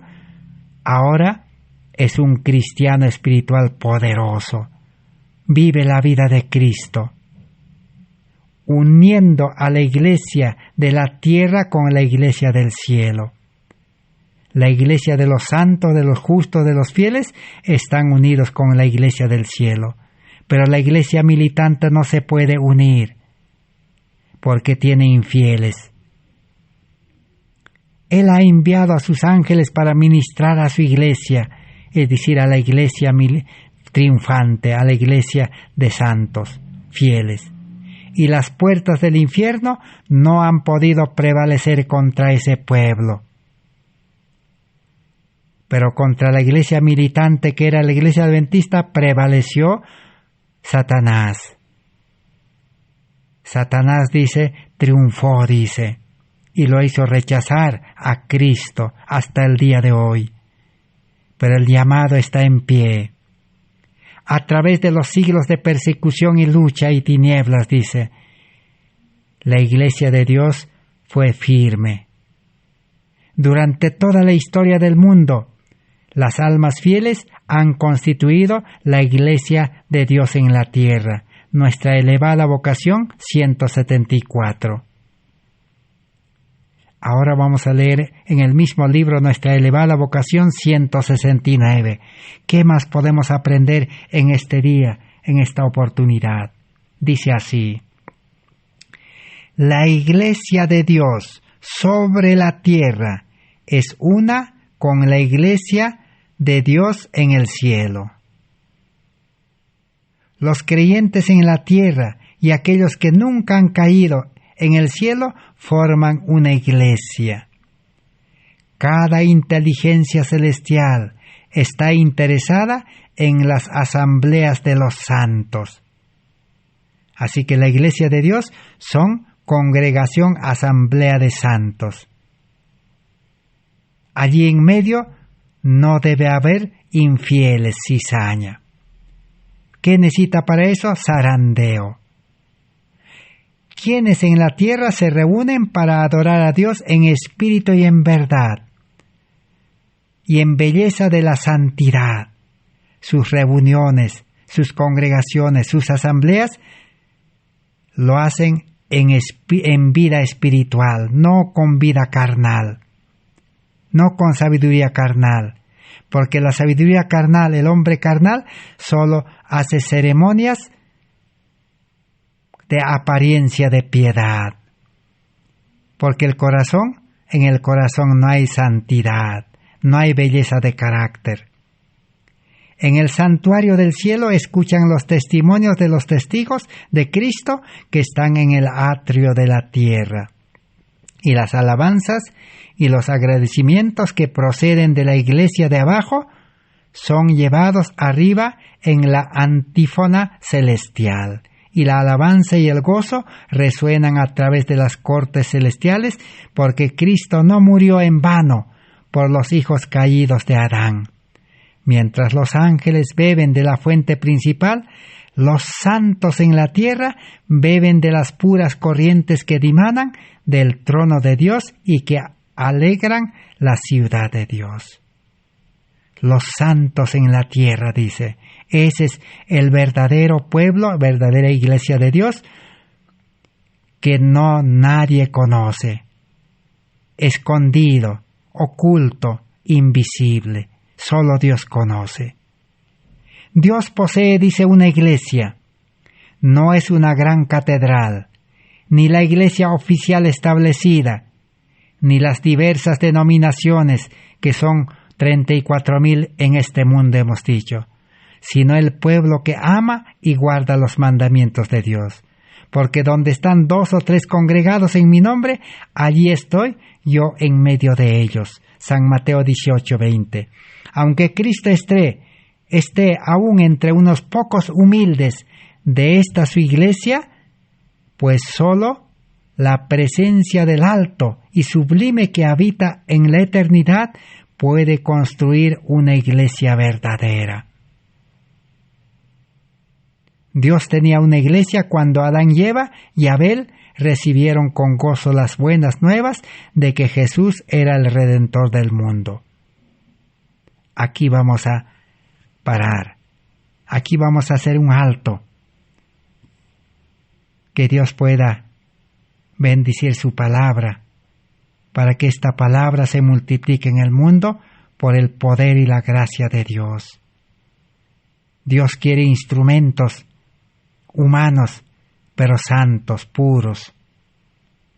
Ahora es un cristiano espiritual poderoso. Vive la vida de Cristo, uniendo a la iglesia de la tierra con la iglesia del cielo. La iglesia de los santos, de los justos, de los fieles, están unidos con la iglesia del cielo. Pero la iglesia militante no se puede unir, porque tiene infieles. Él ha enviado a sus ángeles para ministrar a su iglesia, es decir, a la iglesia triunfante, a la iglesia de santos, fieles. Y las puertas del infierno no han podido prevalecer contra ese pueblo. Pero contra la iglesia militante, que era la iglesia adventista, prevaleció Satanás. Satanás, dice, triunfó, dice, y lo hizo rechazar a Cristo hasta el día de hoy. Pero el llamado está en pie. A través de los siglos de persecución y lucha y tinieblas, dice, la iglesia de Dios fue firme. Durante toda la historia del mundo, las almas fieles han constituido la iglesia de Dios en la tierra. Nuestra elevada vocación 174. Ahora vamos a leer en el mismo libro Nuestra elevada vocación 169. ¿Qué más podemos aprender en este día, en esta oportunidad? Dice así: la iglesia de Dios sobre la tierra es una con la iglesia de Dios en el cielo. Los creyentes en la tierra y aquellos que nunca han caído en el cielo forman una iglesia. Cada inteligencia celestial está interesada en las asambleas de los santos. Así que la iglesia de Dios son congregación, asamblea de santos. Allí en medio no debe haber infieles, cizaña. ¿Qué necesita para eso? Zarandeo. quienes en la tierra se reúnen para adorar a Dios en espíritu y en verdad, y en belleza de la santidad. Sus reuniones, sus congregaciones, sus asambleas lo hacen en vida espiritual, no con vida carnal, no con sabiduría carnal, porque la sabiduría carnal, el hombre carnal, solo hace ceremonias de apariencia de piedad, porque en el corazón no hay santidad, no hay belleza de carácter. En el santuario del cielo escuchan los testimonios de los testigos de Cristo que están en el atrio de la tierra, y las alabanzas y los agradecimientos que proceden de la iglesia de abajo son llevados arriba en la antífona celestial, y la alabanza y el gozo resuenan a través de las cortes celestiales, porque Cristo no murió en vano por los hijos caídos de Adán. Mientras los ángeles beben de la fuente principal, los santos en la tierra beben de las puras corrientes que dimanan del trono de Dios y que alegran la ciudad de Dios. Los santos en la tierra, dice, ese es el verdadero pueblo, verdadera iglesia de Dios, que no nadie conoce, escondido, oculto, invisible. Solo Dios conoce. Dios posee, dice, una iglesia. No es una gran catedral, ni la iglesia oficial establecida, ni las diversas denominaciones, que son 34,000 en este mundo, hemos dicho, sino el pueblo que ama y guarda los mandamientos de Dios. Porque donde están 2 o 3 congregados en mi nombre, allí estoy yo en medio de ellos. San Mateo 18:20. Aunque Cristo esté aún entre unos pocos humildes de esta su iglesia, pues sólo la presencia del alto y sublime que habita en la eternidad puede construir una iglesia verdadera. Dios tenía una iglesia cuando Adán y Eva y Abel recibieron con gozo las buenas nuevas de que Jesús era el Redentor del mundo. Aquí vamos a parar. Aquí vamos a hacer un alto. Que Dios pueda bendecir su palabra, para que esta palabra se multiplique en el mundo por el poder y la gracia de Dios. Dios quiere instrumentos humanos, pero santos, puros,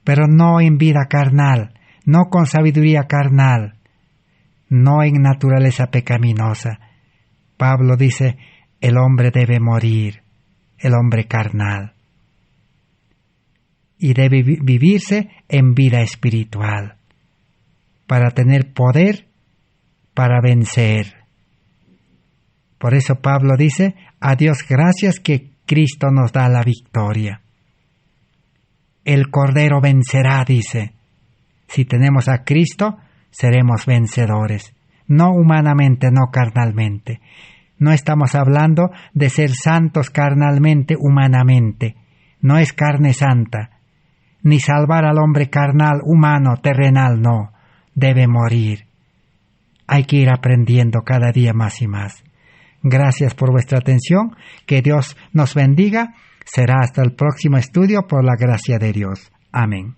pero no en vida carnal, no con sabiduría carnal, no en naturaleza pecaminosa. Pablo dice, el hombre debe morir, el hombre carnal, y debe vivirse en vida espiritual, para tener poder para vencer. Por eso Pablo dice, a Dios gracias que Cristo nos da la victoria. El Cordero vencerá, dice. Si tenemos a Cristo, seremos vencedores. No humanamente, no carnalmente. No estamos hablando de ser santos carnalmente, humanamente. No es carne santa. Ni salvar al hombre carnal, humano, terrenal, no. Debe morir. Hay que ir aprendiendo cada día más y más. Gracias por vuestra atención. Que Dios nos bendiga. Será hasta el próximo estudio por la gracia de Dios. Amén.